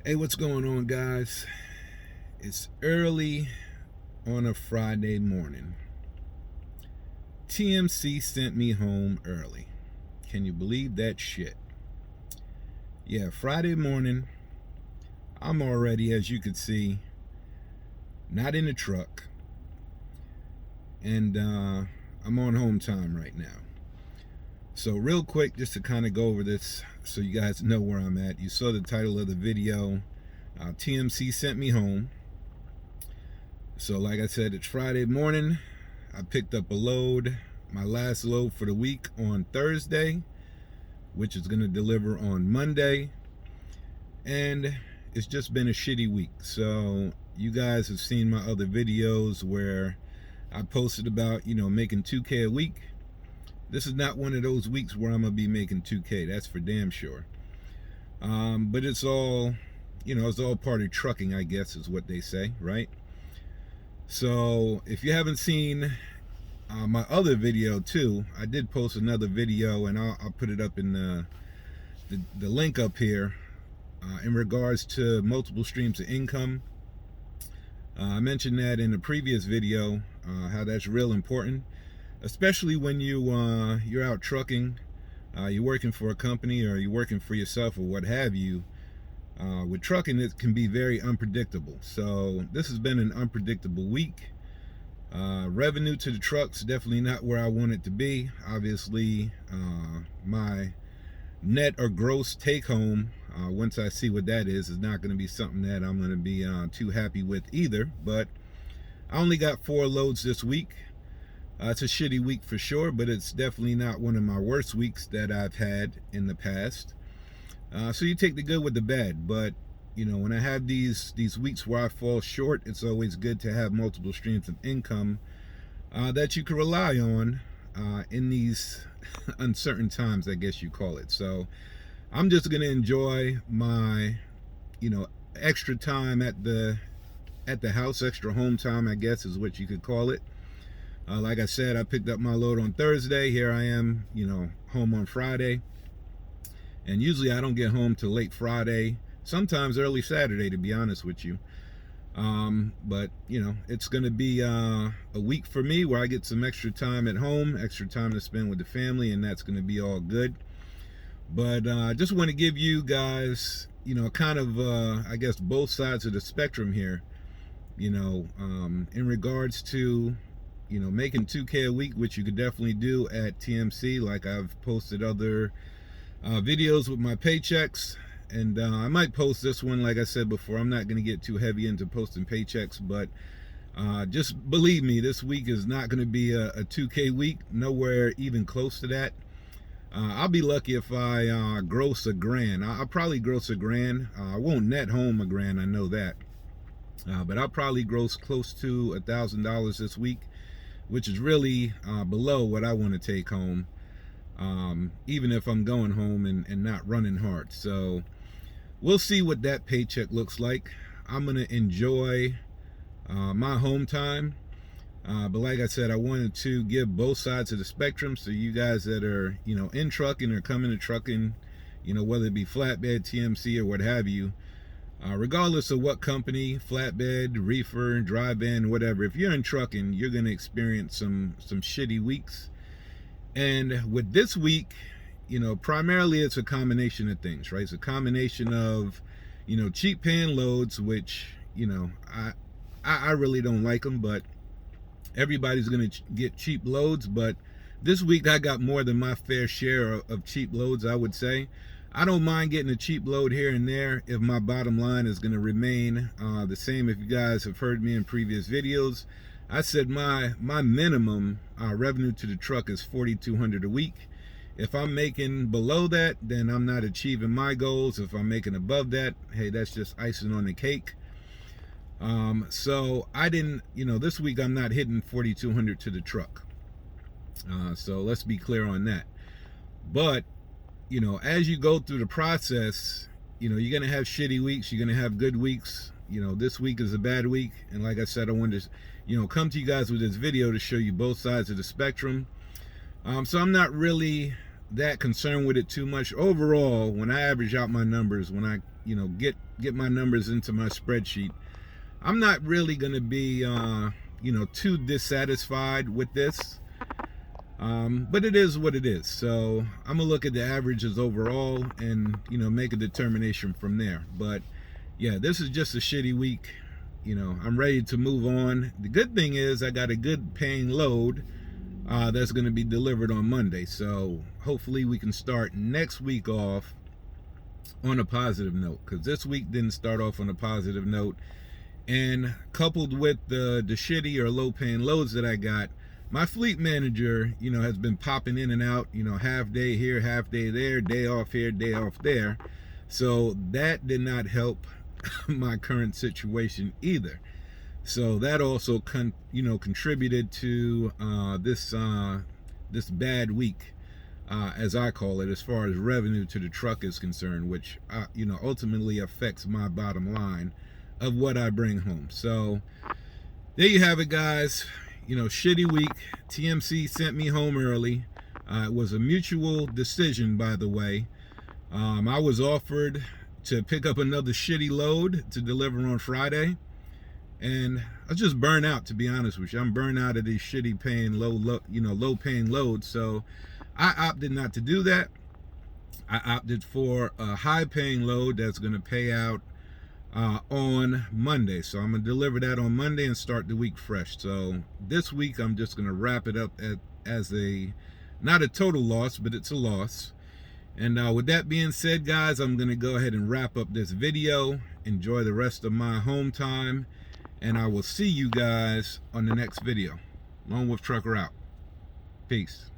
Hey, what's going on, guys? It's early on a Friday morning. TMC sent me home early. Can you believe that shit? Yeah, Friday morning, I'm already, as you can see, not in the truck, and I'm on home time right now. So, real quick, just to kind of go over this so you guys know where I'm at. You saw the title of the video. TMC sent me home. So, like I said, it's Friday morning. I picked up a load, my last load for the week on Thursday, which is going to deliver on Monday. And it's just been a shitty week. So, you guys have seen my other videos where I posted about, making 2K a week. This is not one of those weeks where I'm going to be making 2K. That's for damn sure. But it's all, it's all part of trucking, I guess, is what they say, right? So if you haven't seen my other video too, I did post another video, and I'll put it up in the link up here in regards to multiple streams of income. I mentioned that in a previous video, how that's real important, especially when you're out trucking, you're working for a company or you're working for yourself or what have you. With trucking, it can be very unpredictable. So this has been an unpredictable week. Revenue to the trucks definitely not where I want it to be. Obviously, my net or gross take home, once I see what that is not going to be something that I'm going to be too happy with either. But I only got 4 loads this week. It's a shitty week for sure, but it's definitely not one of my worst weeks that I've had in the past. So you take the good with the bad, but when I have these weeks where I fall short, it's always good to have multiple streams of income that you can rely on in these uncertain times, I guess you call it. So I'm just gonna enjoy my extra time at the house, extra home time, I guess is what you could call it. Like I said, I picked up my load on Thursday. Here I am, home on Friday. And usually I don't get home till late Friday, sometimes early Saturday, to be honest with you. But, it's going to be a week for me where I get some extra time at home, extra time to spend with the family, and that's going to be all good. But I just want to give you guys, kind of, I guess, both sides of the spectrum here, in regards to, making 2K a week, which you could definitely do at TMC. Like I've posted other videos with my paychecks, and I might post this one. Like I said before, I'm not going to get too heavy into posting paychecks, but just believe me, this week is not going to be a 2K week, nowhere even close to that. I'll be lucky if I gross $1,000. I'll probably gross $1,000. I won't net home $1,000, I know that, but I'll probably gross close to $1,000 this week, which is really below what I want to take home. Even if I'm going home and not running hard. So we'll see what that paycheck looks like. I'm going to enjoy my home time. But like I said, I wanted to give both sides of the spectrum. So you guys that are, in trucking or coming to trucking, whether it be flatbed, TMC, or what have you, regardless of what company, flatbed, reefer, dry van, whatever, if you're in trucking, you're going to experience some shitty weeks. And with this week, primarily it's a combination of things, right? It's a combination of, cheap paying loads, which, I really don't like them, but everybody's going to get cheap loads. But this week I got more than my fair share of cheap loads, I would say. I don't mind getting a cheap load here and there if my bottom line is going to remain the same. If you guys have heard me in previous videos, I said my minimum revenue to the truck is $4,200 a week. If I'm making below that, then I'm not achieving my goals. If I'm making above that, hey, that's just icing on the cake. So I didn't, this week I'm not hitting $4,200 to the truck. So let's be clear on that. But, as you go through the process, you're going to have shitty weeks. You're going to have good weeks. This week is a bad week. And like I said, I wanted to, come to you guys with this video to show you both sides of the spectrum. So I'm not really that concerned with it too much. Overall, when I average out my numbers, when I get my numbers into my spreadsheet, I'm not really going to be too dissatisfied with this. But it is what it is. So I'm gonna look at the averages overall and make a determination from there. But yeah, this is just a shitty week. I'm ready to move on. The good thing is I got a good paying load that's going to be delivered on Monday. So hopefully we can start next week off on a positive note, because this week didn't start off on a positive note. And coupled with the shitty or low paying loads that I got, my fleet manager, has been popping in and out, half day here, half day there, day off here, day off there. So that did not help my current situation either. So that also contributed to this bad week, as I call it, as far as revenue to the truck is concerned, which ultimately affects my bottom line of what I bring home. So there you have it, guys. Shitty week. TMC sent me home early. It was a mutual decision, by the way. I was offered to pick up another shitty load to deliver on Friday, and I was just burnt out, to be honest with you. I'm burnt out of these shitty paying low paying loads. So I opted not to do that. I opted for a high paying load that's going to pay out on Monday. So I'm gonna deliver that on Monday and start the week fresh. So this week I'm just gonna wrap it up as not a total loss, but it's a loss. And with that being said, guys, I'm gonna go ahead and wrap up this video. Enjoy the rest of my home time, and I will see you guys on the next video. Lone Wolf Trucker out. Peace.